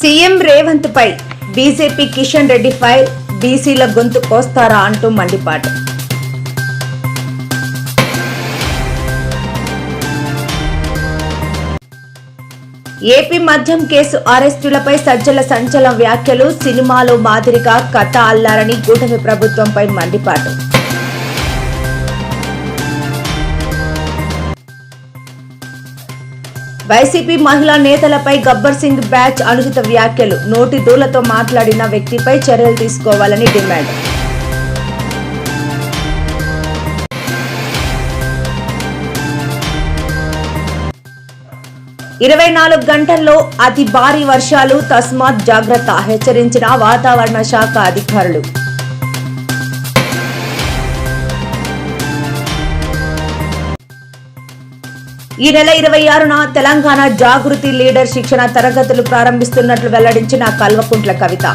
CM Revanth పై BJP Kishan Reddy fire, బీసీల గొంతు కోస్తారా అంటూ మండిపాటు. ఏపీ మద్యం కేసు అరెస్టులపై సజ్జల సంచలన వ్యాఖ్యలు. సినిమాలో మాదిరిగా కథ అల్లారని కూటమి ప్రభుత్వంపై మండిపాటు. వైసీపీ మహిళా నేతలపై గబ్బర్ సింగ్ బ్యాచ్ అనుచిత వ్యాఖ్యలు. నోటి దూలతో మాట్లాడిన వ్యక్తిపై చర్యలు తీసుకోవాలని డిమాండ్. ఇరవై 24 గంటల్లో అతి భారీ వర్షాలు, తస్మాత్ జాగ్రత్త హెచ్చరించిన వాతావరణ శాఖ అధికారులు. ఈ నెల 26న తెలంగాణ జాగృతి లీడర్ శిక్షణ తరగతులు ప్రారంభిస్తున్నట్లు వెల్లడించిన కల్వకుంట్ల కవిత.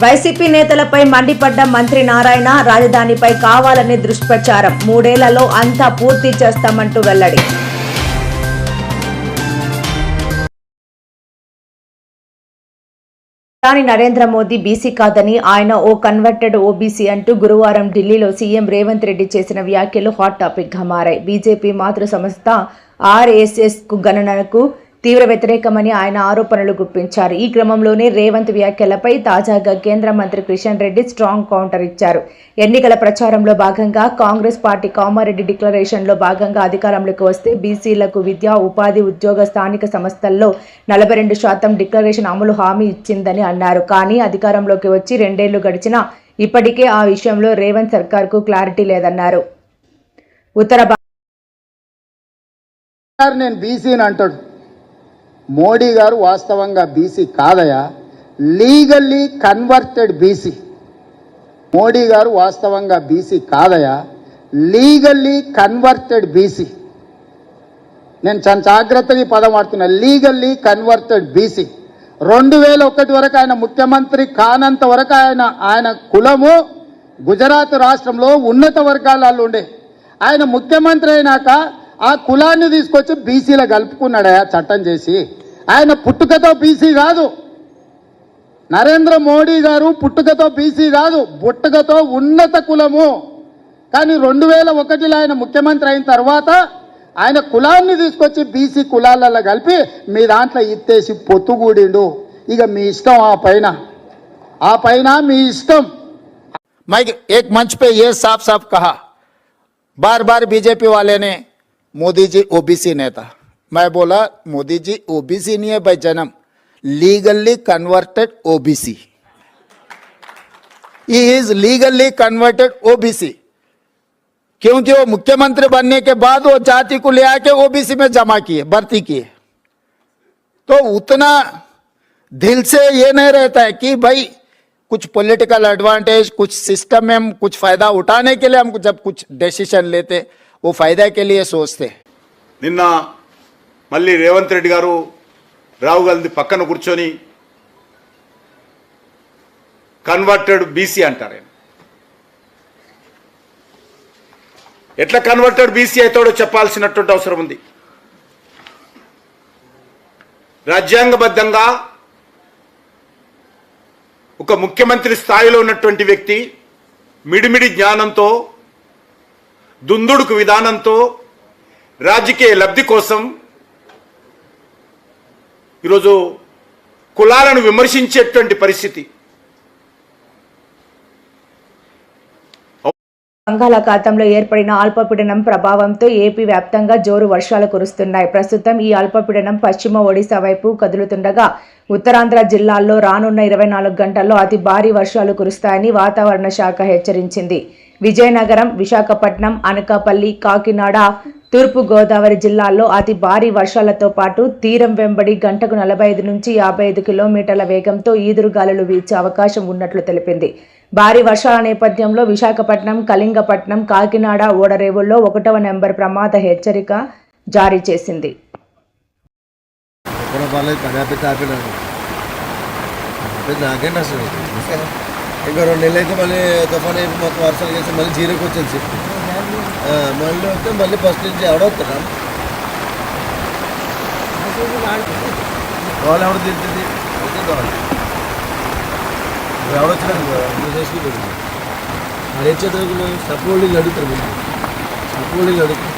వైసీపీ నేతలపై మండిపడ్డ మంత్రి నారాయణ. రాజధానిపై కావాలనే దుష్ప్రచారం, 3 ఏళ్లలో అంతా పూర్తి చేస్తామంటూ వెల్లడి. ప్రధాని నరేంద్ర మోదీ బీసీ కాదని, ఆయన ఓ కన్వర్టెడ్ ఓబీసీ అంటూ గురువారం ఢిల్లీలో సీఎం రేవంత్ రెడ్డి చేసిన వ్యాఖ్యలు హాట్ టాపిక్ గా మారాయి. బీజేపీ మాతృ సంస్థ ఆర్ఎస్ఎస్ కు గణనకు తీవ్ర వ్యతిరేకమని ఆయన ఆరోపణలు గుప్పించారు. ఈ క్రమంలోనే రేవంత్ వ్యాఖ్యలపై తాజాగా కేంద్ర మంత్రి కిషన్ రెడ్డి స్ట్రాంగ్ కౌంటర్ ఇచ్చారు. ఎన్నికల ప్రచారంలో భాగంగా కాంగ్రెస్ పార్టీ కామారెడ్డి డిక్లరేషన్ లో భాగంగా అధికారంలోకి వస్తే బీసీలకు విద్య, ఉపాధి, ఉద్యోగ, స్థానిక సంస్థల్లో 42% డిక్లరేషన్ అమలు హామీ ఇచ్చిందని అన్నారు. కానీ అధికారంలోకి వచ్చి 2 ఏళ్లు గడిచినా ఇప్పటికే ఆ విషయంలో రేవంత్ సర్కార్కు క్లారిటీ లేదన్నారు. నేను బీసీని అంటాడు. మోడీ గారు వాస్తవంగా బీసీ కాదయా, లీగల్లీ కన్వర్టెడ్ బీసీ. మోడీ గారు వాస్తవంగా బీసీ కాదయా, లీగల్లీ కన్వర్టెడ్ బీసీ. నేను చాలా జాగ్రత్తగా ఈ పదం వాడుతున్నా, లీగల్లీ కన్వర్టెడ్ బీసీ. 2001 వరకు ఆయన ముఖ్యమంత్రి కానంత వరకు ఆయన కులము గుజరాత్ రాష్ట్రంలో ఉన్నత వర్గాలలో ఉండే. ఆయన ముఖ్యమంత్రి అయినాక ఆ కులాన్ని తీసుకొచ్చి బీసీలో కలుపుకున్నాడయా చట్టం చేసి. ఆయన పుట్టుకతో బీసీ కాదు, నరేంద్ర మోడీ గారు పుట్టుకతో బీసీ కాదు, పుట్టుకతో ఉన్నత కులము. కానీ 2001లో ఆయన ముఖ్యమంత్రి అయిన తర్వాత ఆయన కులాన్ని తీసుకొచ్చి బీసీ కులాలలో కలిపి మీ దాంట్లో ఇత్తేసి పొత్తుగూడిండు. ఇక మీ ఇష్టం, ఆ పైన మీ ఇష్టం. मैं एक मंच पे ये साफ साफ कहा, बार बार बीजेपी वाले ने मोदी जी ओबीसी नेता, मैं बोला मोदी जी ओबीसी नहीं है भाई, जन्म legally converted OBC. He is legally converted OBC क्योंकि वो मुख्यमंत्री बनने के बाद वो जाति को ले आके ओबीसी में जमा किए, भर्ती किए. तो उतना दिल से ये नहीं रहता है कि भाई कुछ पॉलिटिकल एडवांटेज, कुछ सिस्टम में हम कुछ फायदा उठाने के लिए हम जब कुछ डिसीजन लेते वो फायदा के लिए सोचते. నిన్న మళ్ళీ రేవంత్ రెడ్డి గారు రాహుల్ గాంధీ పక్కన కూర్చొని కన్వర్టెడ్ బీసీ అంటారు. ఎట్లా కన్వర్టెడ్ బీసీ అవుతాడో చెప్పాల్సినటువంటి అవసరం ఉంది. రాజ్యాంగబద్ధంగా ఒక ముఖ్యమంత్రి స్థాయిలో ఉన్నటువంటి వ్యక్తి మిడిమిడి జ్ఞానంతో, దుందుడుకు విధానంతో రాజకీయ లబ్ధి కోసం ఈరోజు కులాలను విమర్శించేటువంటి పరిస్థితి. బంగాళాఖాతంలో ఏర్పడిన అల్పపీడనం ప్రభావంతో ఏపీ వ్యాప్తంగా జోరు వర్షాలు కురుస్తున్నాయి. ప్రస్తుతం ఈ అల్పపీడనం పశ్చిమ ఒడిశా వైపు కదులుతుండగా ఉత్తరాంధ్ర జిల్లాల్లో రానున్న 24 గంటల్లో అతి భారీ వర్షాలు కురుస్తాయని వాతావరణ శాఖ హెచ్చరించింది. విజయనగరం, విశాఖపట్నం, అనకాపల్లి, కాకినాడ, తూర్పు గోదావరి జిల్లాల్లో అతి భారీ వర్షాలతో పాటు తీరం వెంబడి గంటకు 45 నుంచి 55 కిలోమీటర్ల వేగంతో ఈదురుగాలులు వీచే అవకాశం ఉన్నట్లు తెలిపింది. భారీ వర్షాల నేపథ్యంలో విశాఖపట్నం, కళింగపట్నం, కాకినాడ ఓడరేవుల్లో 1వ నెంబర్ ప్రమాద హెచ్చరిక జారీ చేసింది. ఇంకా 2 నెలలు అయితే మళ్ళీ తుఫాన్ అయిపోయి మొత్తం వర్షాలు చేసి మళ్ళీ జీరోకి వచ్చేది. మళ్ళీ వస్తే మళ్ళీ ఫస్ట్ నుంచి ఎవడవుతారా వాళ్ళు ఎవరు తింటుంది ఎవడొచ్చినా చేసుకుంటుంది అది ఏం చేస్తారు స్టప్ హోల్డింగ్ అడుగుతారు ముందు స్టప్ హోల్డింగ్ అడుగుతారు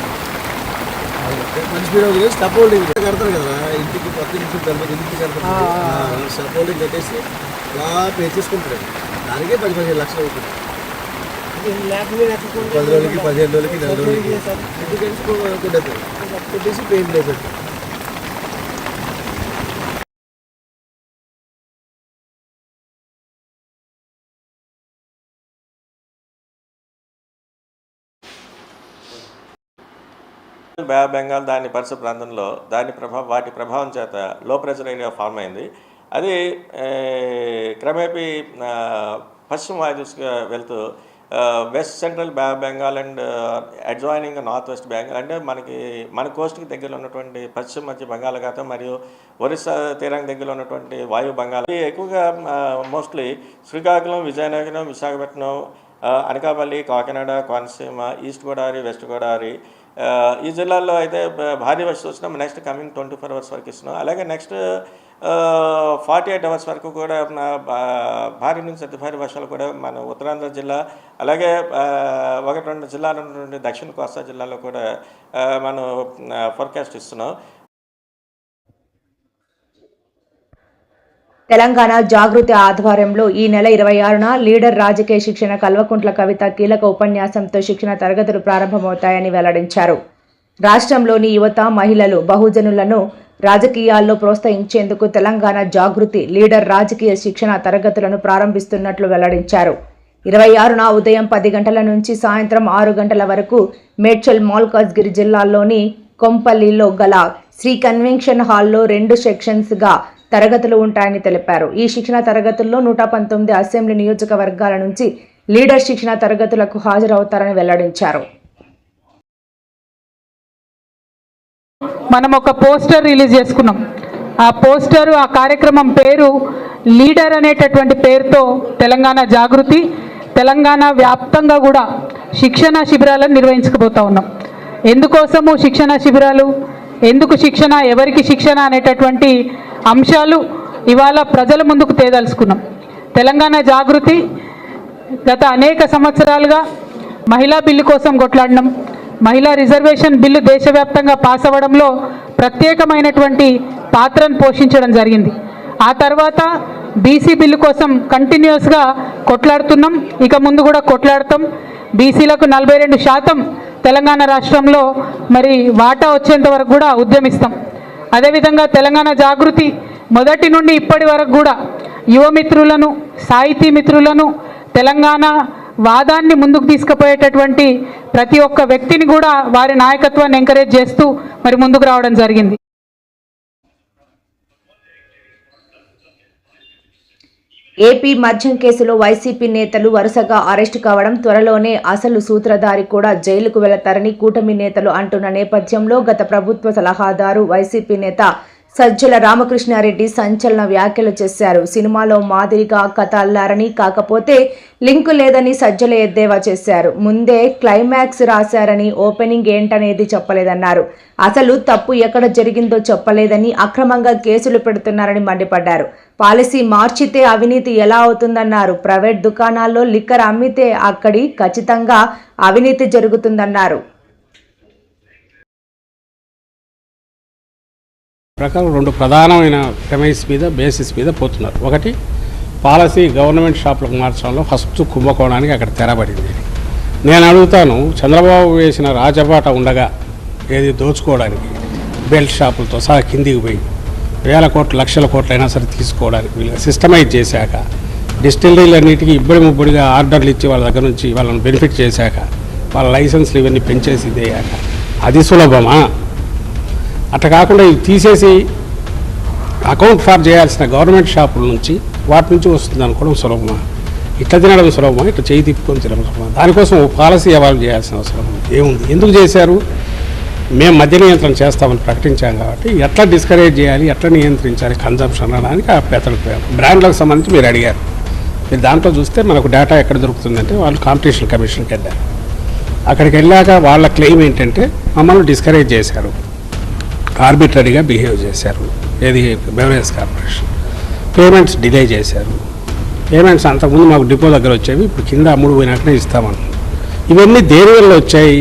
మంచి స్పీడ్ అవుతుంది స్టప్ హోల్డింగ్ కడతారు కదా ఇంటికి కొత్త ఇంటికి కడతారు ఇంటికి కడతారు స్టప్ హోల్డింగ్ కట్టేసి అలా పే చేసుకుంటారు దానికే 10-15 లక్షలు అవుతుంది 10 రోజులకి 15 రోజులకి 10 రోజులకి కొట్టేసి పెయింట్ లేదు బే ఆఫ్ బెంగాల్ దాని పరిసర ప్రాంతంలో వాటి ప్రభావం చేత లో ప్రెషర్ ఏరియా ఫామ్ అయింది. అది క్రమేపీ పశ్చిమ వాయువ్స్గా వెళ్తూ west central Bay of Bengal and adjoining north west Bengal అంటే మన కోస్ట్కి దగ్గరలో ఉన్నటువంటి పశ్చిమ మధ్య బంగాళాఖాతం మరియు ఒరిస్సా తీరానికి దగ్గరలో ఉన్నటువంటి వాయు బంగాళ ఎక్కువగా mostly Srikakulam, Vizianagaram, Visakhapatnam, Anakapalli, Kakinada, Konaseema, east Godavari, west Godavari ఈ జిల్లాల్లో అయితే భారీ వర్షం వచ్చినా నెక్స్ట్ కమింగ్ 24 అవర్స్ వరకు ఇస్తున్నాం. అలాగే నెక్స్ట్ 48 అవర్స్ వరకు కూడా భారీ నుంచి అతి భారీ వర్షాలు కూడా మన ఉత్తరాంధ్ర జిల్లా అలాగే 1-2 జిల్లాలు ఉన్నటువంటి దక్షిణ కోస్తా జిల్లాలో కూడా మనం ఫోర్కాస్ట్ ఇస్తున్నాం. తెలంగాణ జాగృతి ఆధ్వర్యంలో ఈ నెల 26న లీడర్ రాజకీయ శిక్షణ కల్వకుంట్ల కవిత కీలక ఉపన్యాసంతో శిక్షణ తరగతులు ప్రారంభమవుతాయని వెల్లడించారు. రాష్ట్రంలోని యువత, మహిళలు, బహుజనులను రాజకీయాల్లో ప్రోత్సహించేందుకు తెలంగాణ జాగృతి లీడర్ రాజకీయ శిక్షణ తరగతులను ప్రారంభిస్తున్నట్లు వెల్లడించారు. 26న ఉదయం 10 గంటల నుంచి సాయంత్రం 6 గంటల వరకు మేడ్చల్, మల్కాజ్గిరి జిల్లాల్లోని కొంపల్లిలో గల శ్రీ కన్వెన్షన్ హాల్లో 2 సెక్షన్స్గా తరగతులు ఉంటాయని తెలిపారు. ఈ శిక్షణ తరగతుల్లో 119 అసెంబ్లీ నియోజకవర్గాల నుంచి లీడర్ శిక్షణ తరగతులకు హాజరవుతారని వెల్లడించారు. మనం ఒక పోస్టర్ రిలీజ్ చేసుకున్నాం. ఆ కార్యక్రమం పేరు లీడర్ అనేటటువంటి పేరుతో తెలంగాణ జాగృతి తెలంగాణ వ్యాప్తంగా కూడా శిక్షణ శిబిరాలను నిర్వహించకపోతా ఉన్నాం. ఎందుకోసము శిక్షణ శిబిరాలు, ఎందుకు శిక్షణ, ఎవరికి శిక్షణ అనేటటువంటి అంశాలు ఇవాళ ప్రజల ముందుకు తేదలుచుకున్నాం. తెలంగాణ జాగృతి గత అనేక సంవత్సరాలుగా మహిళా బిల్లు కోసం కొట్లాడినాం. మహిళా రిజర్వేషన్ బిల్లు దేశవ్యాప్తంగా పాస్ అవ్వడంలో ప్రత్యేకమైనటువంటి పాత్రను పోషించడం జరిగింది. ఆ తర్వాత బీసీ బిల్లు కోసం కంటిన్యూస్గా కొట్లాడుతున్నాం, ఇక ముందు కూడా కొట్లాడతాం. బీసీలకు 42% తెలంగాణ రాష్ట్రంలో మరి వాటా వచ్చేంత వరకు కూడా ఉద్యమిస్తాం. అదేవిధంగా తెలంగాణ జాగృతి మొదటి నుండి ఇప్పటి వరకు కూడా యువమిత్రులను, సాహితీ మిత్రులను, తెలంగాణ వాదాన్ని ముందుకు తీసుకుపోయేటటువంటి ప్రతి ఒక్క వ్యక్తిని కూడా వారి నాయకత్వాన్ని ఎంకరేజ్ చేస్తూ మరి ముందుకు రావడం జరిగింది. ఏపీ మద్యం కేసులో వైసీపీ నేతలు వరుసగా అరెస్టు కావడం, త్వరలోనే అసలు సూత్రధారి కూడా జైలుకు వెళతారని కూటమి నేతలు అంటున్న నేపథ్యంలో గత ప్రభుత్వ సలహాదారు వైసీపీ నేత సజ్జల రామకృష్ణారెడ్డి సంచలన వ్యాఖ్యలు చేశారు. సినిమాలో మాదిరిగా కథ అల్లారని, కాకపోతే లింకు లేదని సజ్జల ఎద్దేవా చేశారు. ముందే క్లైమాక్స్ రాశారని, ఓపెనింగ్ ఏంటనేది చెప్పలేదన్నారు. అసలు తప్పు ఎక్కడ జరిగిందో చెప్పలేదని, అక్రమంగా కేసులు పెడుతున్నారని మండిపడ్డారు. పాలసీ మార్చితే అవినీతి ఎలా అవుతుందన్నారు. ప్రైవేట్ దుకాణాల్లో లిక్కర్ అమ్మితే అక్కడి ఖచ్చితంగా అవినీతి జరుగుతుందన్నారు. ప్రకారం 2 ప్రధానమైన బేసిస్ మీద పోతున్నారు. ఒకటి, పాలసీ గవర్నమెంట్ షాపులకు మార్చడంలో ఫస్ట్ కుంభకోణానికి అక్కడ తెరబడింది. నేను అడుగుతాను, చంద్రబాబు వేసిన రాజబాట ఉండగా ఏది దోచుకోవడానికి బెల్ట్ షాపులతో సహా కిందికి పోయి వేల కోట్లు, లక్షల కోట్లైనా సరే తీసుకోవడానికి వీళ్ళకి సిస్టమైజ్ చేశాక, డిస్టిలరీలన్నిటికీ ముబ్బడిగా ఆర్డర్లు ఇచ్చి వాళ్ళ దగ్గర నుంచి వాళ్ళని బెనిఫిట్ చేశాక, వాళ్ళ లైసెన్స్లు ఇవన్నీ పెంచేసి ఇదేయాక అది సులభమా? అట్లా కాకుండా ఇవి తీసేసి అకౌంట్ ఫార్ చేయాల్సిన గవర్నమెంట్ షాపుల నుంచి వాటి నుంచి వస్తుంది అనుకోవడం సులభమా? ఇట్లా తినడం సులభమా? ఇట్లా చేయి తిప్పుకొని తినడం సులభమా? దానికోసం పాలసీ ఎవాల్వ్ చేయాల్సిన అవసరం ఏముంది? ఎందుకు చేశారు? మేము మద్య నియంత్రణ చేస్తామని ప్రకటించాం కాబట్టి ఎట్లా డిస్కరేజ్ చేయాలి, ఎట్లా నియంత్రించాలి కన్జంప్షన్ అనడానికి ఆ పెద్దలు బ్రాండ్లకు సంబంధించి మీరు అడిగారు. మీరు దాంట్లో చూస్తే మనకు డేటా ఎక్కడ దొరుకుతుందంటే వాళ్ళు కాంపిటీషన్ కమిషన్కి వెళ్ళారు. అక్కడికి వెళ్ళాక వాళ్ళ క్లెయిమ్ ఏంటంటే మమ్మల్ని డిస్కరేజ్ చేశారు, ఆర్బిట్రరీగా బిహేవ్ చేశారు. ఏది బెవరేజ్ కార్పొరేషన్ పేమెంట్స్ డిలే చేశారు. పేమెంట్స్ అంతకుముందు మాకు డిపో దగ్గర వచ్చేవి, ఇప్పుడు కింద అమ్ముడు పోయినాకనే ఇస్తామన్నారు. ఇవన్నీ దేని వల్ల వచ్చాయి?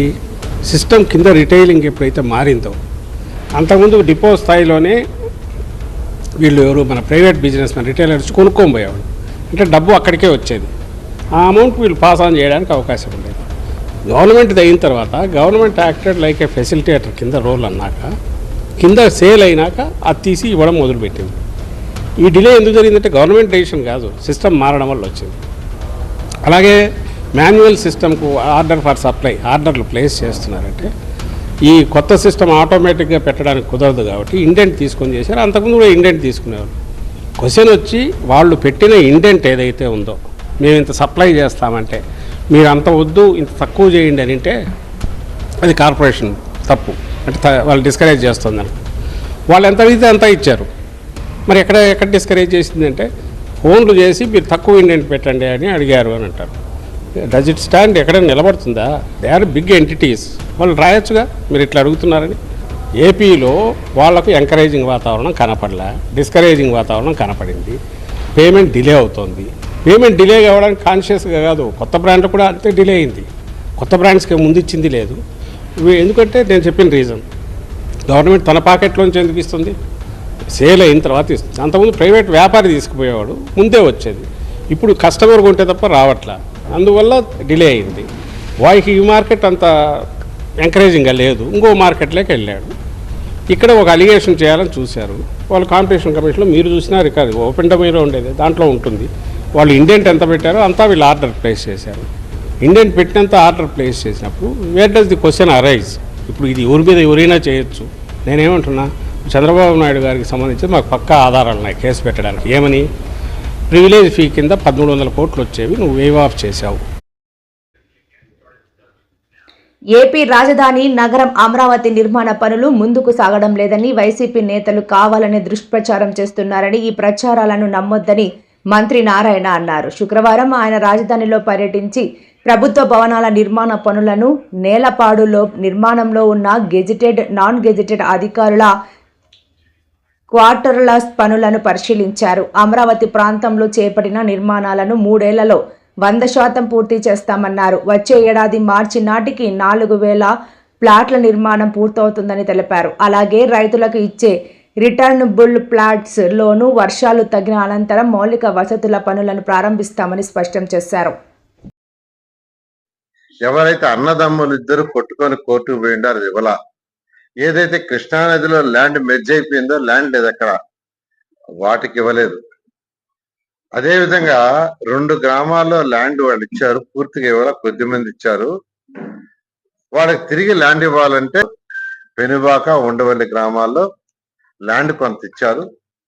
సిస్టమ్ కింద రిటైలింగ్ ఎప్పుడైతే మారిందో, అంతకుముందు డిపో స్థాయిలోనే వీళ్ళు ఎవరు మన ప్రైవేట్ బిజినెస్ మ్యాన్ రిటైలర్స్ కొనుక్కొని పోయేవాళ్ళు, అంటే డబ్బు అక్కడికే వచ్చేది. ఆ అమౌంట్ వీళ్ళు పాస్ ఆన్ చేయడానికి అవకాశం ఉండేది. గవర్నమెంట్ అయిన తర్వాత గవర్నమెంట్ యాక్టెడ్ లైక్ ఏ ఫెసిలిటేటర్ కింద రోల్ అన్నాక, కింద సేల్ అయినాక అది తీసి ఇవ్వడం మొదలుపెట్టింది. ఈ డిలే ఎందుకు జరిగిందంటే గవర్నమెంట్ డెసిషన్ కాదు, సిస్టమ్ మారడం వల్ల వచ్చింది. అలాగే మాన్యువల్ సిస్టమ్కు ఆర్డర్ ఫర్ సప్లై ఆర్డర్లు ప్లేస్ చేస్తున్నారంటే ఈ కొత్త సిస్టమ్ ఆటోమేటిక్గా పెట్టడానికి కుదరదు కాబట్టి ఇండెంట్ తీసుకొని చేశారు. అంతకుముందు కూడా ఇండెంట్ తీసుకునేవారు. క్వశ్చన్ వచ్చి వాళ్ళు పెట్టిన ఇండెంట్ ఏదైతే ఉందో, మేము ఇంత సప్లై చేస్తామంటే మీరు అంత వద్దు ఇంత తక్కువ చేయండి అని అంటే అది కార్పొరేషన్ తప్పు, అంటే వాళ్ళు డిస్కరేజ్ చేస్తుంది. వాళ్ళు ఎంత అడిగితే అంత ఇచ్చారు. మరి ఎక్కడ డిస్కరేజ్ చేసిందంటే ఫోన్లు చేసి మీరు తక్కువ ఇండెంట్ పెట్టండి అని అడిగారు అని అంటారు. Does it stand? ఎక్కడ నిలబడుతుందా? దే ఆర్ బిగ్ ఎంటిటీస్, వాళ్ళు రాయొచ్చుగా మీరు ఇట్లా అడుగుతున్నారని. ఏపీలో వాళ్లకు ఎంకరేజింగ్ వాతావరణం కనపడలే, డిస్కరేజింగ్ వాతావరణం కనపడింది. పేమెంట్ డిలే అవుతుంది. పేమెంట్ డిలే కావడానికి కాన్షియస్గా కాదు, కొత్త బ్రాండ్ కూడా అంతే డిలే అయింది. కొత్త బ్రాండ్స్కి ముందు ఇచ్చింది లేదు. ఎందుకంటే నేను చెప్పిన రీజన్, గవర్నమెంట్ తన పాకెట్లోంచి ఎందుకు ఇస్తుంది? సేల్ అయిన తర్వాత ఇస్తుంది. అంతకుముందు ప్రైవేట్ వ్యాపారి తీసుకుపోయేవాడు, ముందే వచ్చేది. ఇప్పుడు కస్టమర్ కొంటే తప్ప రావట్లా, అందువల్ల డిలే అయింది. వాయికి ఈ మార్కెట్ అంత ఎంకరేజింగ్గా లేదు, ఇంకో మార్కెట్లోకి వెళ్ళాడు. ఇక్కడ ఒక అలిగేషన్ చేయాలని చూశారు వాళ్ళు. కాంపిటీషన్ కమిషన్లో మీరు చూసినా రికార్డు ఓపెన్ డొమైన్లో ఉండేది, దాంట్లో ఉంటుంది. వాళ్ళు ఇండెంట్ ఎంత పెట్టారో అంతా వీళ్ళు ఆర్డర్ ప్లేస్ చేశారు. ఇండెంట్ పెట్టినంత ఆర్డర్ ప్లేస్ చేసినప్పుడు where does the question arise? ఇప్పుడు ఇది ఎవరి మీద ఎవరైనా చేయొచ్చు. నేనేమంటున్నా, చంద్రబాబు నాయుడు గారికి సంబంధించి మాకు పక్కా ఆధారాలు ఉన్నాయి కేసు పెట్టడానికి. ఏమని? ప్రివిలేజ్ ఫీ కింద 1300 కోట్లు వచ్చేవి నువ్వు వేవ్ ఆఫ్ చేశావు. ఏపీ రాజధాని నగరం అమరావతి నిర్మాణ పనులు ముందుకు సాగడం లేదని వైసీపీ నేతలు కావాలని దుష్ప్రచారం చేస్తున్నారని, ఈ ప్రచారాలను నమ్మొద్దని మంత్రి నారాయణ అన్నారు. శుక్రవారం ఆయన రాజధానిలో పర్యటించి ప్రభుత్వ భవనాల నిర్మాణ పనులను, నేలపాడులో నిర్మాణంలో ఉన్న గెజిటెడ్, నాన్ గెజిటెడ్ అధికారుల క్వార్టర్ల పనులను పరిశీలించారు. అమరావతి ప్రాంతంలో చేపట్టిన నిర్మాణాలను 3 ఏళ్లలో 100% పూర్తి చేస్తామన్నారు. వచ్చే ఏడాది మార్చి నాటికి 4000 ప్లాట్ల నిర్మాణం పూర్తవుతుందని తెలిపారు. అలాగే రైతులకు ఇచ్చే రిటర్నబుల్ ప్లాట్స్ లోను వర్షాలు తగ్గిన అనంతరం మౌలిక వసతుల పనులను ప్రారంభిస్తామని స్పష్టం చేశారు. ఎవరైతే అన్నదమ్ములు ఇద్దరు కొట్టుకొని కోర్టుకు పోయిండారు అది ఇవ్వాల. ఏదైతే కృష్ణానదిలో ల్యాండ్ మెర్జ్ అయిపోయిందో ల్యాండ్ లేదు అక్కడ, వాటికి ఇవ్వలేదు. అదే విధంగా 2 గ్రామాల్లో ల్యాండ్ వాళ్ళు ఇచ్చారు, పూర్తిగా ఇవ్వాల, కొద్దిమంది ఇచ్చారు. వాళ్ళకి తిరిగి ల్యాండ్ ఇవ్వాలంటే పెనుబాక, ఉండవల్లి గ్రామాల్లో ల్యాండ్ కొంత ఇచ్చారు.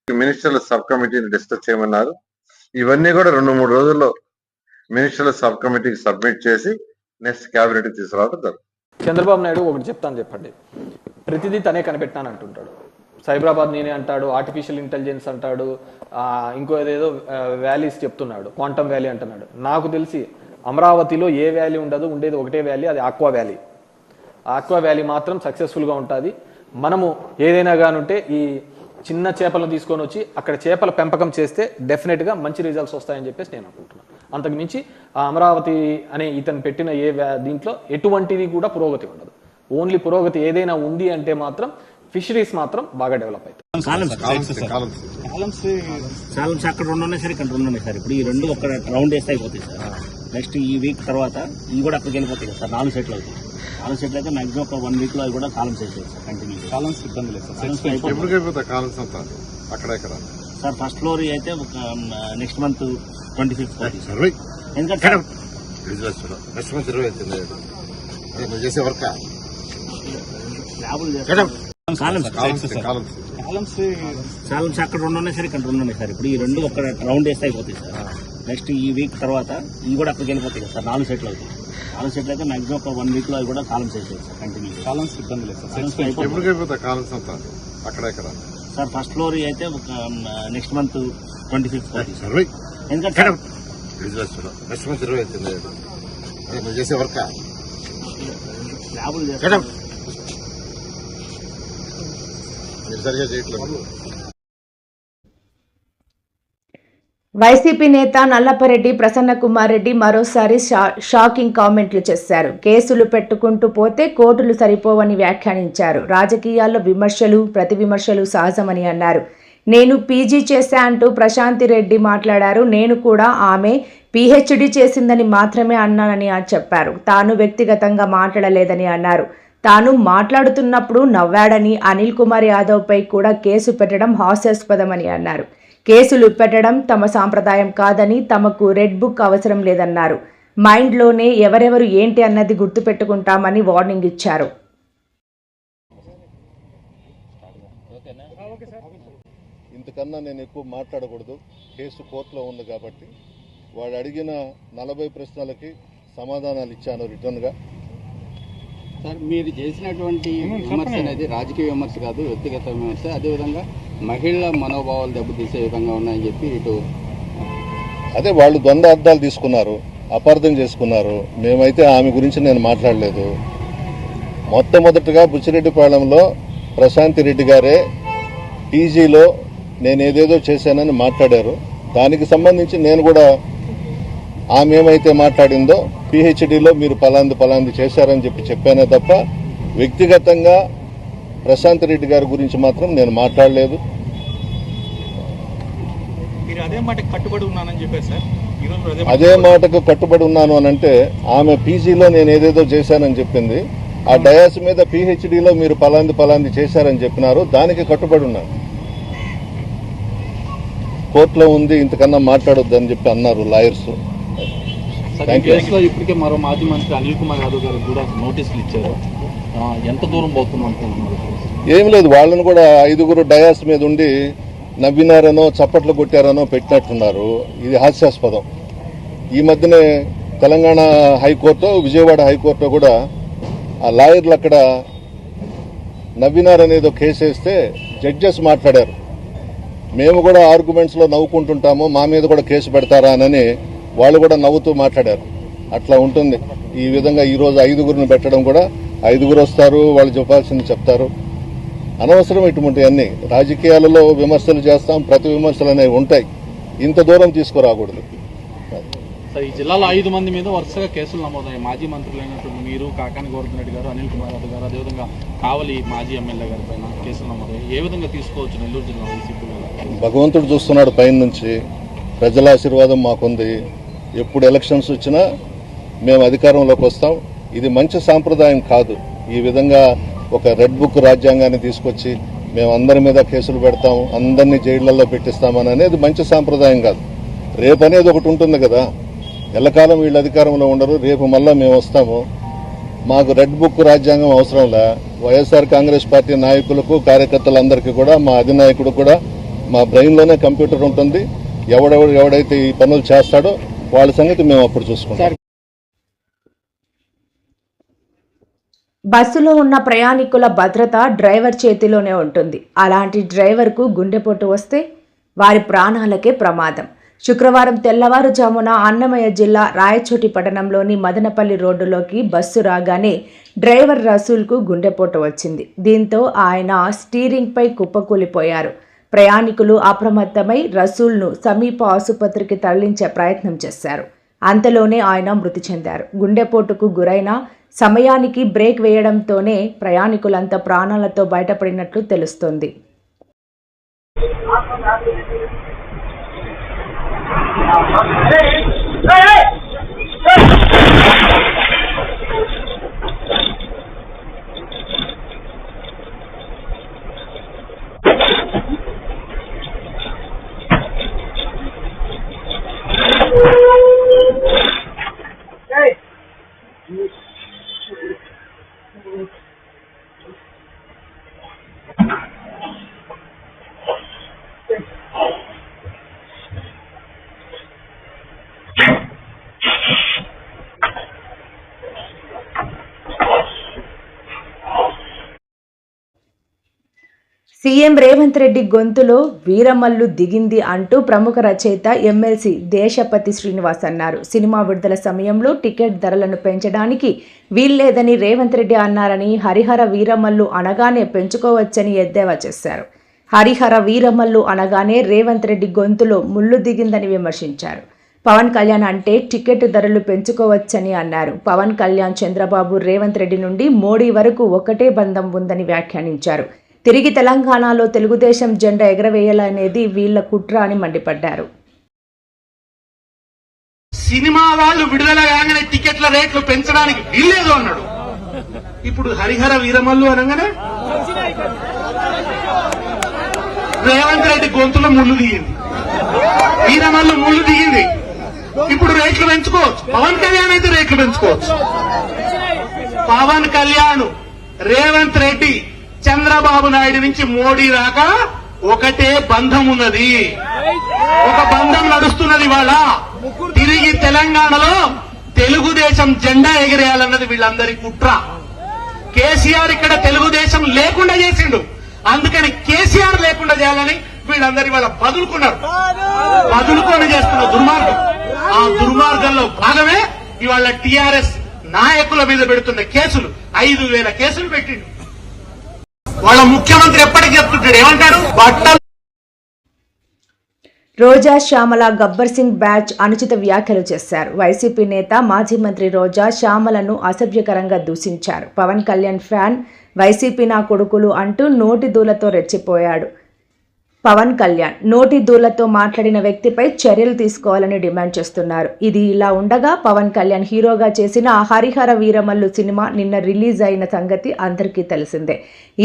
మినిస్టర్ల సబ్ కమిటీని డిస్కస్ చేయమన్నారు. ఇవన్నీ కూడా 2-3 రోజుల్లో మినిస్టర్ల సబ్ కమిటీకి సబ్మిట్ చేసి నెక్స్ట్ క్యాబినెట్కి తీసుకురావడం జరుగుతుంది. చంద్రబాబు నాయుడు ఒకటి చెప్తాను చెప్పండి, ప్రతిదీ తనే కనిపెట్టాను అంటుంటాడు. సైబరాబాద్ నేనే అంటాడు, ఆర్టిఫిషియల్ ఇంటెలిజెన్స్ అంటాడు, ఇంకో ఏదేదో వ్యాలీస్ చెప్తున్నాడు, క్వాంటమ్ వ్యాలీ అంటున్నాడు. నాకు తెలిసి అమరావతిలో ఏ వ్యాలీ ఉండదు, ఉండేది ఒకటే వ్యాలీ, అది ఆక్వా వ్యాలీ. ఆక్వా వ్యాలీ మాత్రం సక్సెస్ఫుల్గా ఉంటుంది. మనము ఏదైనా కానుంటే ఈ చిన్న చేపలను తీసుకొని వచ్చి అక్కడ చేపల పెంపకం చేస్తే డెఫినెట్గా మంచి రిజల్ట్స్ వస్తాయని చెప్పేసి నేను అనుకుంటున్నాను. అంతకు మించి ఆ అమరావతి అనే ఇతను పెట్టిన దీంట్లో ఎటువంటిది కూడా పురోగతి ఉండదు. ఓన్లీ పురోగతి ఏదైనా ఉంది అంటే మాత్రం ఫిషరీస్ మాత్రం బాగా డెవలప్ అవుతాయి. కాలమ్స్ అక్కడ 2 ఉన్నాయి సార్, ఇక్కడ 2 ఉన్నాయి సార్. ఇప్పుడు ఈ 2 ఒక రౌండ్ వేస్తే అయిపోతాయి సార్. నెక్స్ట్ ఈ వీక్ తర్వాత ఇవి కూడా అక్కడికి వెళ్ళిపోతాయి సార్. 4 సెట్లు అవుతాయి. 4 సెట్లు అయితే మాక్సిమం ఒక 1 వీక్ లో అవి కూడా కాలమ్స్ అయిపోతాయి సార్. కంటిన్యూ కాలమ్స్ ఇబ్బంది లేదు సార్. కాలమ్స్ అంతా అక్కడ సార్ ఫస్ట్ ఫ్లోర్ అయితే నెక్స్ట్ మంత్ 25th అవుతుంది సార్. ఎందుకంటే నెక్స్ట్ మంత్ 20 అవుతుంది చేసే వర్క్ కాలమ్స్ అక్కడ 2 ఉన్నాయి సార్, ఇక్కడ 2 ఉన్నాయి సార్. ఇప్పుడు ఈ 2 ఒక రౌండ్ వేస్తే అయిపోతాయి సార్. నెక్స్ట్ ఈ వీక్ తర్వాత ఇవి కూడా అక్కడికి వెళ్ళిపోతాయి కదా సార్. 4 సెట్లు అవుతాయి. 4 సెట్లు అయితే మాక్సిమం ఒక 1 వీక్ లో అవి కూడా కాలమ్స్ అయిపోతాయి సార్. కంటిన్యూ కాలమ్స్ ఇబ్బంది లేదు సార్. కాలమ్స్ అంతా అక్కడ సార్ ఫస్ట్ ఫ్లోర్ అయితే నెక్స్ట్ మంత్ 25th అవుతుంది సార్. ఎందుకంటే నెక్స్ట్ మంత్ 20 అవుతుంది చేసే వర్క్ స్లాబులు చేస్తారు. వైసీపీ నేత నల్లపరెడ్డి ప్రసన్నకుమార్ రెడ్డి మరోసారి షాకింగ్ కామెంట్లు చేశారు. కేసులు పెట్టుకుంటూ పోతే కోర్టులు సరిపోవని వ్యాఖ్యానించారు. రాజకీయాల్లో విమర్శలు ప్రతి విమర్శలు సహజమని అన్నారు. నేను పీజీ చేశా అంటూ ప్రశాంతి రెడ్డి మాట్లాడారు. నేను కూడా ఆమె పీహెచ్డీ చేసిందని మాత్రమే అన్నానని చెప్పారు. తాను వ్యక్తిగతంగా మాట్లాడలేదని అన్నారు. తాను మాట్లాడుతున్నప్పుడు నవ్వాడని, అనిల్ కుమార్ యాదవ్పై కూడా కేసు పెట్టడం హాస్యాస్పదమని అన్నారు. కేసులు పెట్టడం తమ సాంప్రదాయం కాదని, తమకు రెడ్ బుక్ అవసరం లేదన్నారు. మైండ్లోనే ఎవరెవరు ఏంటి అన్నది గుర్తుపెట్టుకుంటామని వార్నింగ్ ఇచ్చారు. ఇంతకన్నా నేను ఎక్కువ మాట్లాడకూడదు. కేసు కోర్టులో ఉంది కాబట్టి వాడు అడిగిన 40 ప్రశ్నలకి సమాధానాలు ఇచ్చాను రిటర్న్గా. సార్, మీరు చేసినటువంటి విమర్శ అనేది రాజకీయ విమర్శ కాదు, వ్యక్తిగత విమర్శ. అదేవిధంగా మహిళల మనోభావాలు దెబ్బతీసే విధంగా ఉన్నాయని చెప్పి ఇటు అదే వాళ్ళు ద్వంద్వ అర్థాలు తీసుకున్నారు, అపార్థం చేసుకున్నారు. మేమైతే ఆమె గురించి నేను మాట్లాడలేదు. మొట్టమొదటిగా బుచ్చిరెడ్డిపాళెంలో ప్రశాంతి రెడ్డి గారే పీజీలో నేను ఏదేదో చేశానని మాట్లాడారు. దానికి సంబంధించి నేను కూడా ఆమె ఏమైతే మాట్లాడిందో పీహెచ్డీలో మీరు పలాంది చేశారని చెప్పానే తప్ప వ్యక్తిగతంగా ప్రశాంత్ రెడ్డి గారి గురించి మాత్రం నేను మాట్లాడలేదు. అదే మాటకు కట్టుబడి ఉన్నాను అని అంటే ఆమె పీజీలో నేను ఏదేదో చేశానని చెప్పింది. ఆ డయాస్ మీద పీహెచ్డీలో మీరు పలాంది చేశారని చెప్పినారు. దానికి కట్టుబడి ఉన్నాను. కోర్టులో ఉంది, ఇంతకన్నా మాట్లాడొద్దని చెప్పి అన్నారు లాయర్స్. ఇప్పటికే మరో మాజీ మంత్రి అనిల్ కుమార్ యాదవ్ గారికి కూడా నోటీసులు ఇచ్చారు. ఎంత దూరం పోతుంది అనుకుంటున్నారు? ఏం లేదు, వాళ్ళని కూడా 5 డయాస్ మీద ఉండి నవ్వినారనో చప్పట్లు కొట్టారనో పెట్టినట్టున్నారు. ఇది హాస్యాస్పదం. ఈ మధ్యనే తెలంగాణ హైకోర్టు, విజయవాడ హైకోర్టు కూడా ఆ లాయర్లు అక్కడ నవ్వినారనేదో కేసు వేస్తే జడ్జెస్ మాట్లాడారు. మేము కూడా ఆర్గ్యుమెంట్స్లో నవ్వుకుంటుంటాము, మా మీద కూడా కేసు పెడతారా అని వాళ్ళు కూడా నవ్వుతూ మాట్లాడారు. అట్లా ఉంటుంది. ఈ విధంగా ఈరోజు 5 పెట్టడం కూడా 5 వస్తారు, వాళ్ళు చెప్పాల్సింది చెప్తారు. అనవసరం ఇటువంటివన్నీ. రాజకీయాలలో విమర్శలు చేస్తాం, ప్రతి విమర్శలు అనేవి ఉంటాయి. ఇంత దూరం తీసుకురాకూడదు. ఈ జిల్లాలో 5 మంది మీద వరుసగా కేసులు నమోదయ్యాయి. మాజీ మంత్రులైనటువంటి మీరు, కాకాని గోవర్ధన్ రెడ్డి గారు, అనిల్ కుమార్ యాదవ్ గారు, అదేవిధంగా కావలి మాజీ ఎమ్మెల్యే గారి పైన కేసులు నమోదయ్యాయి. ఏ విధంగా తీసుకోవచ్చు నెల్లూరు జిల్లా వైసీపీ? భగవంతుడు చూస్తున్నాడు పైన నుంచి. ప్రజల ఆశీర్వాదం మాకుంది. ఎప్పుడు ఎలక్షన్స్ వచ్చినా మేము అధికారంలోకి వస్తాం. ఇది మంచి సాంప్రదాయం కాదు. ఈ విధంగా ఒక రెడ్ బుక్ రాజ్యాంగాన్ని తీసుకొచ్చి మేము అందరి మీద కేసులు పెడతాము, అందరినీ జైళ్లలో పెట్టిస్తామని అనేది మంచి సాంప్రదాయం కాదు. రేపు అనేది ఒకటి ఉంటుంది కదా. ఎల్లకాలం వీళ్ళు అధికారంలో ఉండరు. రేపు మళ్ళా మేము వస్తాము. మాకు రెడ్ బుక్ రాజ్యాంగం అవసరంలా. వైఎస్ఆర్ కాంగ్రెస్ పార్టీ నాయకులకు, కార్యకర్తలందరికీ కూడా, మా అధినాయకుడు కూడా మా బ్రెయిన్లోనే కంప్యూటర్ ఉంటుంది. ఎవడైతే ఈ పనులు చేస్తాడో వాళ్ళ సంగతి మేము అప్పుడు చూసుకుంటాం. బస్సులో ఉన్న ప్రయాణికుల భద్రత డ్రైవర్ చేతిలోనే ఉంటుంది. అలాంటి డ్రైవర్కు గుండెపోటు వస్తే వారి ప్రాణాలకే ప్రమాదం. శుక్రవారం తెల్లవారుజామున అన్నమయ్య జిల్లా రాయచోటి పట్టణంలోని మదనపల్లి రోడ్డులోకి బస్సు రాగానే డ్రైవర్ రసూల్కు గుండెపోటు వచ్చింది. దీంతో ఆయన స్టీరింగ్పై కుప్పకూలిపోయారు. ప్రయాణికులు అప్రమత్తమై రసూల్ను సమీప ఆసుపత్రికి తరలించే ప్రయత్నం చేశారు. అంతలోనే ఆయన మృతి చెందారు. గుండెపోటుకు గురైన సమయానికి బ్రేక్ వేయడంతోనే ప్రయాణికులంతా ప్రాణాలతో బయటపడినట్లు తెలుస్తోంది. సీఎం రేవంత్ రెడ్డి గొంతులో వీరమల్లు దిగింది అంటూ ప్రముఖ రచయిత ఎమ్మెల్సీ దేశపతి శ్రీనివాస్ అన్నారు. సినిమా విడుదల సమయంలో టికెట్ ధరలను పెంచడానికి వీల్లేదని రేవంత్ రెడ్డి అన్నారని, హరిహర వీరమల్లు అనగానే పెంచుకోవచ్చని ఎద్దేవా చేశారు. హరిహర వీరమల్లు అనగానే రేవంత్ రెడ్డి గొంతులో ముళ్ళు దిగిందని విమర్శించారు. పవన్ కళ్యాణ్ అంటే టికెట్ ధరలు పెంచుకోవచ్చని అన్నారు. పవన్ కళ్యాణ్, చంద్రబాబు, రేవంత్ రెడ్డి నుండి మోడీ వరకు ఒకటే బంధం ఉందని వ్యాఖ్యానించారు. తిరిగి తెలంగాణలో తెలుగుదేశం జెండా ఎగరవేయాలనేది వీళ్ల కుట్ర అని మండిపడ్డారు. సినిమా వాళ్ళు విడుదల కాగానే టికెట్ల రేట్లు పెంచడానికి వీల్లేదు అన్నాడు. ఇప్పుడు హరిహర వీరమల్లు అనగానే రేవంత్ రెడ్డి గొంతులో ముళ్ళు దిగింది, వీరమల్లు ముళ్ళు దిగింది. ఇప్పుడు రేట్లు పెంచుకోవచ్చు. పవన్ కళ్యాణ్ అయితే రేట్లు పెంచుకోవచ్చు. పవన్ కళ్యాణ్, రేవంత్ రెడ్డి, చంద్రబాబు నాయుడు నుంచి మోడీ దాకా ఒకటే బంధం ఉన్నది, ఒక బంధం నడుస్తున్నది. ఇవాళ తిరిగి తెలంగాణలో తెలుగుదేశం జెండా ఎగిరేయాలన్నది వీళ్ళందరి కుట్ర. కేసీఆర్ ఇక్కడ తెలుగుదేశం లేకుండా చేసిండు, అందుకని కేసీఆర్ లేకుండా చేయాలని వీళ్ళందరి వాళ్ళ బదులుకొని చేస్తున్న దుర్మార్గం. ఆ దుర్మార్గంలో భాగమే ఇవాళ టీఆర్ఎస్ నాయకుల మీద పెడుతున్న కేసులు. 5,000 కేసులు పెట్టిండు. వాళ్ళ ముఖ్యమంత్రి ఎప్పటికీ చెప్తుంటాడు, ఏమంటాడు? బట్టలు. రోజా, శ్యామల, గబ్బర్ సింగ్ బ్యాచ్ అనుచిత వ్యాఖ్యలు చేశారు. వైసీపీ నేత, మాజీ మంత్రి రోజా, శ్యామలను అసభ్యకరంగా దూషించారు. పవన్ కళ్యాణ్ ఫ్యాన్, వైసీపీ నా కొడుకులు అంటూ నోటి దూలతో రెచ్చిపోయాడు. పవన్ కళ్యాణ్ నోటి దూలతో మాట్లాడిన వ్యక్తిపై చర్యలు తీసుకోవాలని డిమాండ్ చేస్తున్నారు. ఇది ఇలా ఉండగా పవన్ కళ్యాణ్ హీరోగా చేసిన హరిహర వీరమల్లు సినిమా నిన్న రిలీజ్ అయిన సంగతి అందరికీ తెలిసిందే.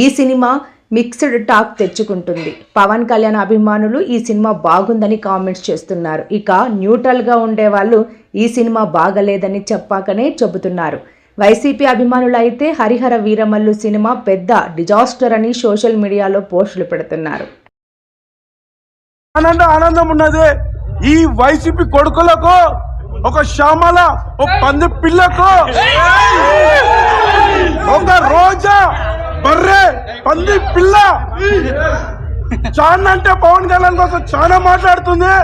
ఈ సినిమా మిక్స్డ్ టాక్ తెచ్చుకుంటుంది. పవన్ కళ్యాణ్ అభిమానులు ఈ సినిమా బాగుందని కామెంట్స్ చేస్తున్నారు. ఇక న్యూట్రల్గా ఉండేవాళ్ళు ఈ సినిమా బాగలేదని చెప్పాకనే చెబుతున్నారు. వైసీపీ అభిమానులు అయితే హరిహర వీరమల్లు సినిమా పెద్ద డిజాస్టర్ అని సోషల్ మీడియాలో పోస్టులు పెడుతున్నారు. ఆనందం ఉన్నది ఈ వైసీపీ కొడుకులకు, ఒక శ్యామల, ఒక పంది పిల్లకు, ఒక రోజా బర్రె పంది పిల్ల చాలా అంటే పవన్ కళ్యాణ్ కోసం చాలా మాట్లాడుతుంది.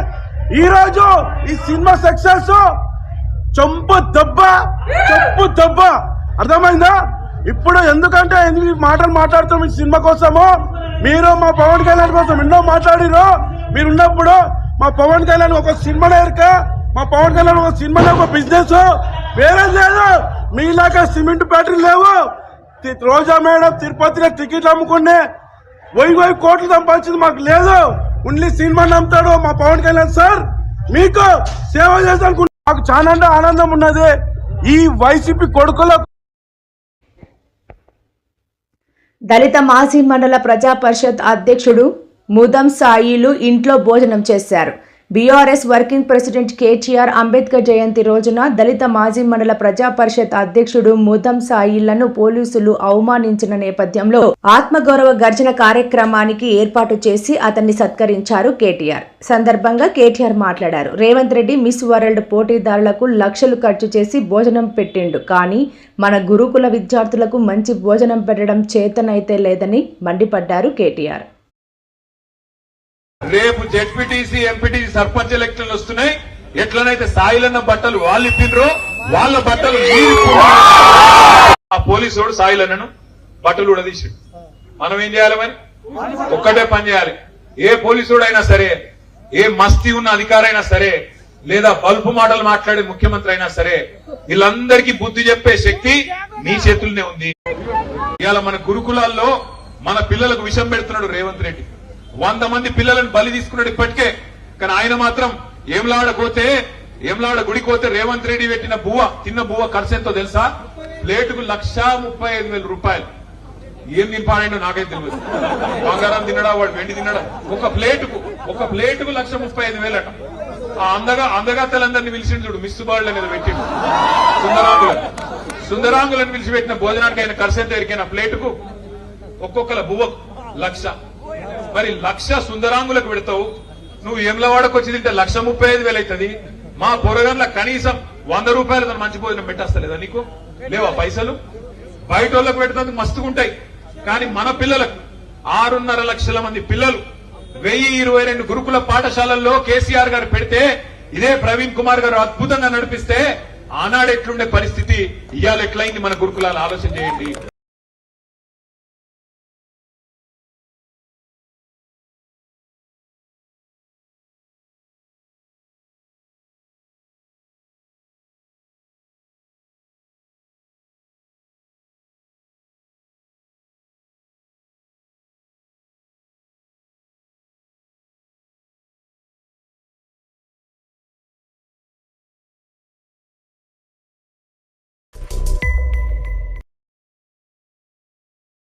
ఈ రోజు ఈ సినిమా సక్సెస్ చెప్పు దెబ్బ అర్థమైందా? ఇప్పుడు ఎందుకంటే ఎన్ని మాటలు మాట్లాడుతాం ఈ సినిమా కోసము. మీరు మా పవన్ కళ్యాణ్ కోసం ఎన్నో మాట్లాడిరు. మీరు ఉన్నప్పుడు మా పవన్ కళ్యాణ్ ఒక సినిమా నేర్క, మా పవన్ కళ్యాణ్ ఒక సినిమా, ఒక బిజినెస్ వేరే లేదు. మీలాగా సిమెంట్ ఫ్యాక్టరీ లేవు. రోజా మేడం తిరుపతిలో టికెట్లు అమ్ముకునే 1000 కోట్లు సంపాదించింది మాకు లేదు. ఓన్లీ సినిమా నమ్ముతాడు మా పవన్ కళ్యాణ్ సార్. మీకు సేవ చేస్తాను. మాకు చాలా ఆనందం ఉన్నది ఈ వైసీపీ కొడుకులకు. దళిత మాజీ మండల ప్రజా పరిషత్ అధ్యక్షుడు ముదం సాయిలు ఇంట్లో భోజనం చేశారు. BRS working president KTR Ambedkar జయంతి రోజున దళిత మాజీ మండల ప్రజా పరిషత్ అధ్యక్షుడు ముదం సాయిలను పోలీసులు అవమానించిన నేపథ్యంలో ఆత్మగౌరవ గర్జన కార్యక్రమానికి ఏర్పాటు చేసి అతన్ని సత్కరించారు కేటీఆర్. సందర్భంగా కేటీఆర్ మాట్లాడారు. రేవంత్ రెడ్డి మిస్ వరల్డ్ పోటీదారులకు లక్షలు ఖర్చు చేసి భోజనం పెట్టిండు, కానీ మన గురుకుల విద్యార్థులకు మంచి భోజనం పెట్టడం చేతనైతే లేదని మండిపడ్డారు కేటీఆర్. రేపు జెడ్పీటీసీ, ఎంపీటీసీ, సర్పంచ్ ఎలక్షన్లు వస్తున్నాయి. ఎట్లనైతే సాయిలన్న బట్టలు వాళ్ళు ఇప్పిండ్రో వాళ్ళ బట్టలు ఆ పోలీసు సాయిలన్నను బట్టలు కూడా తీసి మనం ఏం చేయాలి? మరి ఒక్కటే పని చేయాలి. ఏ పోలీసుడు అయినా సరే, ఏ మస్తీ ఉన్న అధికారైనా సరే, లేదా బల్పు మాటలు మాట్లాడే ముఖ్యమంత్రి అయినా సరే, వీళ్ళందరికీ బుద్ధి చెప్పే శక్తి మీ చేతుల్లోనే ఉంది. ఇవాళ మన గురుకులాల్లో మన పిల్లలకు విషం పెడుతున్నాడు రేవంత్ రెడ్డి. 100 మంది పిల్లలను బలి తీసుకున్నాడు ఇప్పటికే. కానీ ఆయన మాత్రం ఏమ్లాడ గుడికి పోతే రేవంత్ రెడ్డి పెట్టిన తిన్న బువ్వ ఖర్చు ఎంతో తెలుసా? ప్లేటుకు 1,35,000 రూపాయలు. ఏం తినిపాడో నాకైతే తెలియదు. బంగారం తినడా, వాడు వెండి తినడా? ఒక ప్లేటుకు 1,35,000 అట. ఆ అందగాతలందరినీ పిలిచిండు చూడు, మిస్ బాళ్ళ మీద పెట్టిండు. సుందరాంగులను పిలిచి పెట్టిన భోజనానికి ఆయన ఖర్చు ఎంత ఎరికైనా? ప్లేటుకు ఒక్కొక్కల బువ్వకు 1,00,000. మరి 1,00,000 సుందరాంగులకు పెడతావు, నువ్వు ఏమ్లవాడకు వచ్చి తింటే 1,35,000 అవుతుంది. మా పొరగంలో కనీసం 100 రూపాయలు మంచి భోజనం పెట్టేస్తలేదా నీకు? లేవా పైసలు? బయట వాళ్ళకు పెడుతుంది మస్తుగుంటాయి, కానీ మన పిల్లలకు 6.5 లక్షల మంది పిల్లలు 1022 గురుకుల పాఠశాలల్లో కేసీఆర్ గారు పెడితే ఇదే ప్రవీణ్ కుమార్ గారు అద్భుతంగా నడిపిస్తే ఆనాడు ఎట్లుండే పరిస్థితి ఇవాళ ఎట్లయింది మన గురుకులాలు ఆలోచన చేయండి.